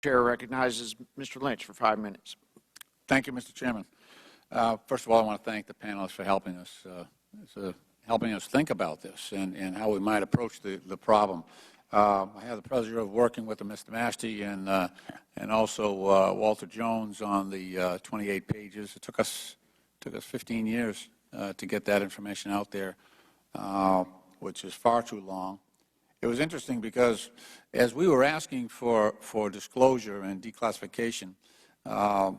Chair recognizes Mr. Lynch for 5 minutes. Thank you, Mr. Chairman. First of all, I want to thank the panelists for helping us, think about this and how we might approach the problem. I had the pleasure of working with Mr. Mashty and also Walter Jones on the 28 pages. It took us 15 years to get that information out there, which is far too long. It was interesting because as we were asking for disclosure and declassification, the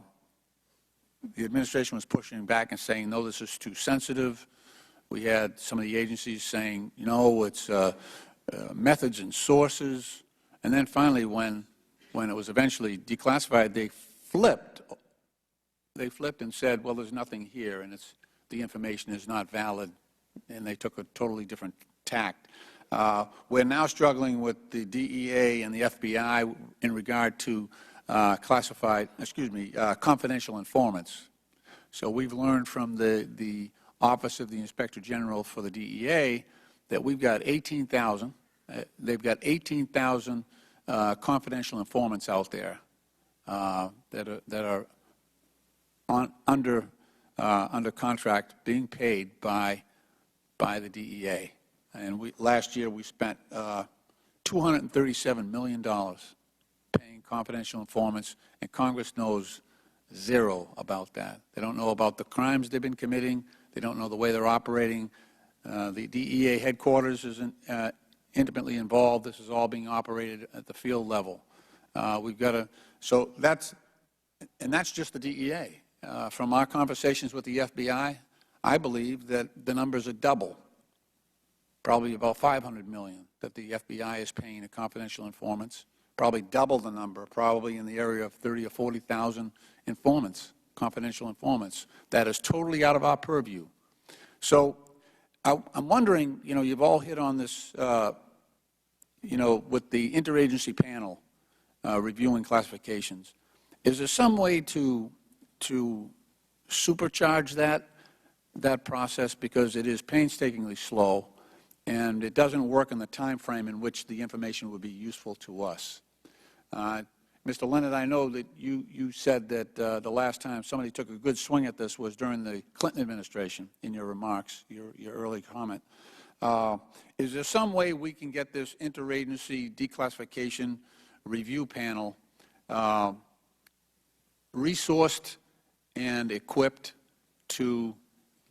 administration was pushing back and saying, no, this is too sensitive. We had some of the agencies saying, no, it's methods and sources. And then finally, when it was eventually declassified, they flipped. They flipped and said, well, there's nothing here, and the information is not valid, and they took a totally different tact. We're now struggling with the DEA and the FBI in regard to confidential informants. So we've learned from the Office of the Inspector General for the DEA that we've got 18,000. They've got 18,000 confidential informants out there that are under contract being paid by the DEA. And last year we spent $237 million paying confidential informants, and Congress knows zero about that. They don't know about the crimes they've been committing. They don't know the way they're operating. The DEA headquarters is intimately involved. This is all being operated at the field level. We've got to, and that's just the DEA. From our conversations with the FBI, I believe that the numbers are double, probably about $500 million that the FBI is paying to confidential informants, probably double the number, probably in the area of 30 or 40,000 informants, confidential informants. That is totally out of our purview. So I'm wondering, you've all hit on this, with the interagency panel reviewing classifications. Is there some way to supercharge that process, because it is painstakingly slow and it doesn't work in the time frame in which the information would be useful to us? Mr. Leonard, I know that you said that the last time somebody took a good swing at this was during the Clinton administration in your remarks, your early comment. Is there some way we can get this interagency declassification review panel resourced and equipped to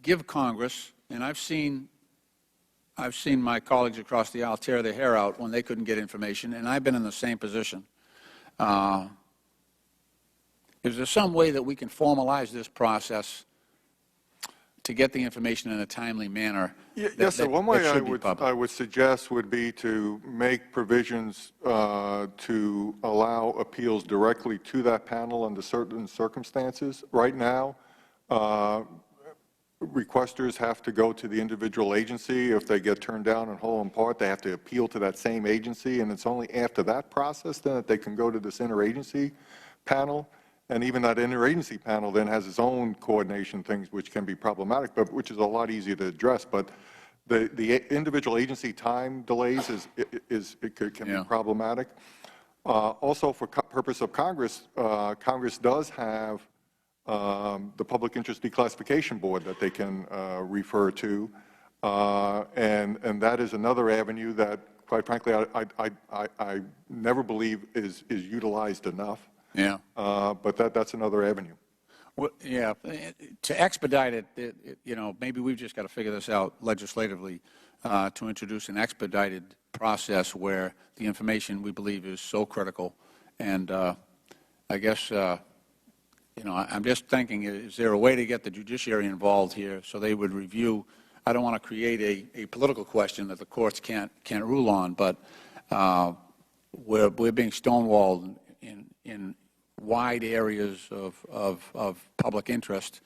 give Congress, and I've seen my colleagues across the aisle tear their hair out when they couldn't get information, and I've been in the same position. Is there some way that we can formalize this process to get the information in a timely manner? Yes, sir. One way I would suggest would be to make provisions to allow appeals directly to that panel under certain circumstances. Right now, requesters have to go to the individual agency. If they get turned down in whole and part, they have to appeal to that same agency, and it's only after that process then that they can go to this interagency panel. And even that interagency panel then has its own coordination things which can be problematic, but which is a lot easier to address. But the individual agency time delays can be problematic. Also, for purpose of Congress, Congress does have the Public Interest Declassification Board that they can refer to, and that is another avenue that, quite frankly, I never believe is utilized enough. Yeah. But that's another avenue. Well, yeah. To expedite it, maybe we've just got to figure this out legislatively to introduce an expedited process where the information we believe is so critical. And I guess I'm just thinking, is there a way to get the judiciary involved here so they would review? I don't want to create a political question that the courts can't rule on, but we're being stonewalled in wide areas of public interest,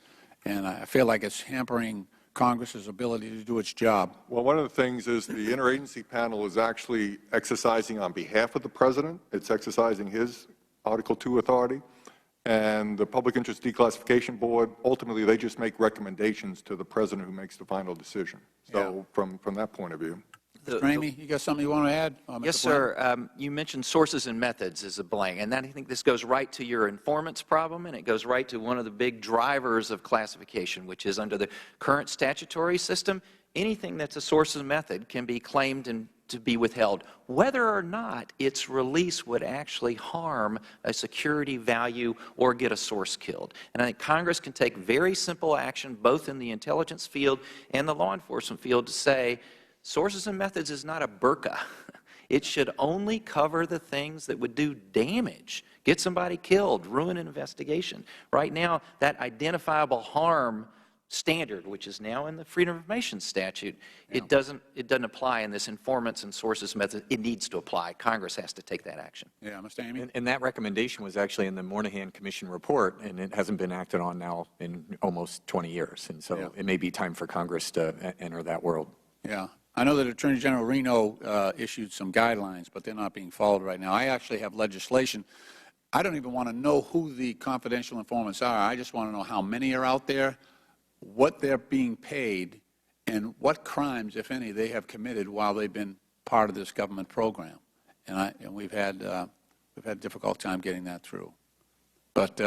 and I feel like it's hampering Congress's ability to do its job. Well, one of the things is the interagency panel is actually exercising on behalf of the President. It's exercising his Article II authority. And the Public Interest Declassification Board, ultimately, they just make recommendations to the President who makes the final decision. So from that point of view. Mr. Ramey, you got something you want to add? Mr. Yes, Blank? sir. You mentioned sources and methods as a blank, and I think this goes right to your informants problem, and it goes right to one of the big drivers of classification, which is under the current statutory system, anything that's a source and method can be claimed and to be withheld, whether or not its release would actually harm a security value or get a source killed. And I think Congress can take very simple action, both in the intelligence field and the law enforcement field, to say, sources and methods is not a burqa. It should only cover the things that would do damage, get somebody killed, ruin an investigation. Right now, that identifiable harm standard, which is now in the Freedom of Information statute, it doesn't apply in this informants and sources method. It needs to apply. Congress has to take that action. Yeah, Mr. Amy? And that recommendation was actually in the Moynihan Commission report, and it hasn't been acted on now in almost 20 years. And so it may be time for Congress to enter that world. Yeah. I know that Attorney General Reno issued some guidelines, but they're not being followed right now. I actually have legislation. I don't even want to know who the confidential informants are. I just want to know how many are out there, what they're being paid, and what crimes, if any, they have committed while they've been part of this government program. And we've had a difficult time getting that through. But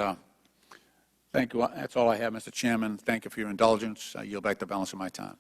thank you. That's all I have, Mr. Chairman. Thank you for your indulgence. I yield back the balance of my time.